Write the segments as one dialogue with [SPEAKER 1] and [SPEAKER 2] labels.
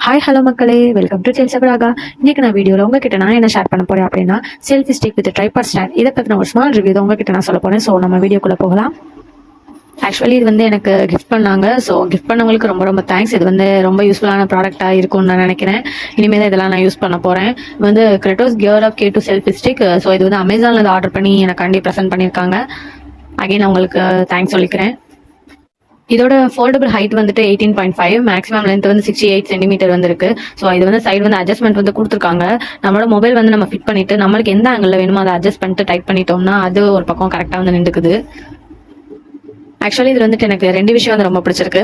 [SPEAKER 1] Hi hello மக்களே, welcome to செல்சபராகா. இன்னைக்கு நான் வீடியோவில் உங்ககிட்ட நான் என்ன ஷேர் பண்ண போறேன் அப்படின்னா selfie stick with tripod stand. இதை பற்றின ஒரு ஸ்மால் ரிவ்யூ தான் உங்ககிட்ட நான் சொல்ல போறேன். ஸோ நம்ம வீடியோக்குள்ள போகலாம். ஆக்சுவலி இது வந்து எனக்கு கிஃப்ட் பண்ணாங்க. ஸோ கிஃப்ட் பண்ணவங்களுக்கு ரொம்ப ரொம்ப தேங்க்ஸ். இது வந்து ரொம்ப யூஸ்ஃபுல்லான ப்ராடக்டாக இருக்கும்னு நான் நினைக்கிறேன். இனிமேல் இதெல்லாம் நான் யூஸ் பண்ண போகிறேன். இது வந்து கிரெட்டோஸ் gear up K2 selfie stick. So இது வந்து அமேசானில் ஆர்டர் பண்ணி எனக்காண்டி ப்ரெசென்ட் பண்ணியிருக்காங்க. அகைன் அவங்களுக்கு தேங்க்ஸ் சொல்லிக்கிறேன். இதோட ஃபோல்டபிள் ஹைட் வந்துட்டு 18.5, மேக்ஸிமம் லென்த் வந்து 68 சென்டிமீட்டர் வந்து இருக்கு. ஸோ இது வந்து சைடு வந்து அட்ஜஸ்ட்மெண்ட் வந்து கொடுத்துருக்காங்க. நம்மளோட மொபைல் வந்து நம்ம ஃபிட் பண்ணிட்டு நம்மளுக்கு எந்த ஆங்கிள் வேணுமோ அதை அட்ஜஸ்ட் பண்ணிட்டு டைப் பண்ணிட்டோம்னா அது ஒரு பக்கம் கரெக்டாக வந்து நின்றுக்குது. ஆக்சுவலி இது வந்துட்டு எனக்கு ரெண்டு விஷயம் வந்து ரொம்ப பிடிச்சிருக்கு.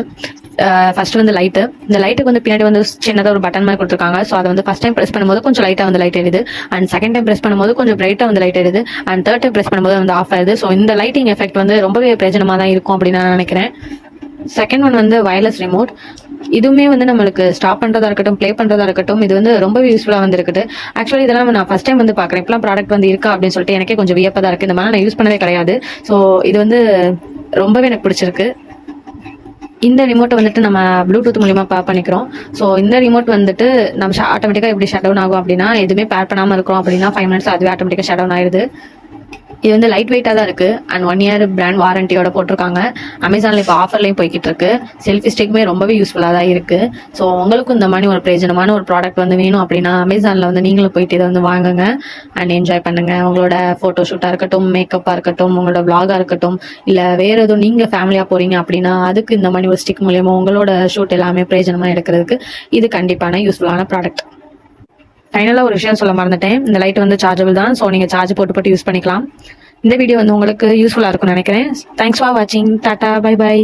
[SPEAKER 1] ஃபர்ஸ்ட் வந்து லைட்டு. இந்த லைட்டுக்கு வந்து பின்னாடி வந்து சின்னதாக ஒரு பட்டன் மாதிரி கொடுத்துருக்காங்க. ஸோ அதை வந்து ஃபர்ஸ்ட் டைம் ப்ரெஸ் பண்ணும்போது கொஞ்சம் லைட்டாக வந்து லைட் எரியுது. அண்ட் செகண்ட் டைம் ப்ரெஸ் பண்ணும்போது கொஞ்சம் பிரைட்டாக வந்து லைட் எரியுது. அண்ட் தேர்ட் டைம் ப்ரெஸ் பண்ணும்போது வந்து ஆஃப் ஆயிடுது. ஸோ இந்த லைட்டிங் எஃபெக்ட் வந்து ரொம்பவே பிரயோஜனமாக தான் இருக்கும் அப்படின்னு நான் நினைக்கிறேன். செகண்ட் ஒன் வந்து வயர்லெஸ் ரிமோட். இதுவுமே வந்து நம்மளுக்கு ஸ்டாப் பண்றதா இருக்கட்டும், ப்ளே பண்றதா இருக்கட்டும், இது வந்து ரொம்ப யூஸ்ஃபுல்லா வந்து இருக்குது. ஆக்சுவலி இதெல்லாம் நான் ஃபர்ஸ்ட் டைம் வந்து பாக்குறேன். இப்பெல்லாம் ப்ராடக்ட் வந்து இருக்கா அப்படின்னு சொல்லிட்டு எனக்கே கொஞ்சம் வியப்பா தான் இருக்கு. இந்த மாதிரி நான் யூஸ் பண்ணதே கிடையாது. ஸோ இது வந்து ரொம்பவே எனக்கு பிடிச்சிருக்கு. இந்த ரிமோட்டை வந்துட்டு நம்ம ப்ளூடூத் மூலியமா பேர் பண்ணிக்கிறோம். ஸோ இந்த ரிமோட் வந்துட்டு நம்ம ஆட்டோமேட்டிக்கா எப்படி ஷட் டவுன் ஆகும் அப்படின்னா, எதுவுமே பேர் பண்ணாம இருக்கிறோம் அப்படின்னா 5 minutes அதுவே ஆட்டோமேட்டிக்கா ஷட் டவுன் ஆயிடுது. இது வந்து லைட் வெயிட்டாக தான் இருக்கு. அண்ட் 1 year பிராண்ட் வாரண்டியோட போட்டிருக்காங்க. அமேசானில் இப்போ ஆஃபர்லையும் போய்கிட்டு இருக்கு. செல்ஃபி ஸ்டிக்குமே ரொம்பவே யூஸ்ஃபுல்லாக தான் இருக்கு. ஸோ உங்களுக்கும் இந்த மாதிரி ஒரு பிரயோஜனமான ஒரு ப்ராடக்ட் வந்து வேணும் அப்படின்னா அமேசானில் வந்து நீங்களும் போயிட்டு இதை வந்து வாங்குங்க அண்ட் என்ஜாய் பண்ணுங்க. உங்களோட ஃபோட்டோ ஷூட்டாக இருக்கட்டும், மேக்கப்பாக இருக்கட்டும், உங்களோட விளாகாக இருக்கட்டும், இல்லை வேற எதுவும் நீங்கள் ஃபேமிலியாக போறீங்க அப்படின்னா அதுக்கு இந்த மாதிரி ஒரு ஸ்டிக் மூலியமா உங்களோட ஷூட் எல்லாமே பிரயோஜனமாக எடுக்கிறதுக்கு இது கண்டிப்பான யூஸ்ஃபுல்லான ப்ராடக்ட். ஃபைனலாக ஒரு விஷயம் சொல்ல மறந்துட்டேன். இந்த லைட் வந்து சார்ஜபிள் தான். ஸோ நீங்கள் சார்ஜ் போட்டு யூஸ் பண்ணிக்கலாம். இந்த வீடியோ வந்து உங்களுக்கு யூஸ்ஃபுல்லாக இருக்கும்னு நினைக்கிறேன். தேங்க்ஸ் ஃபார் வாட்சிங். டாடா, பை பை.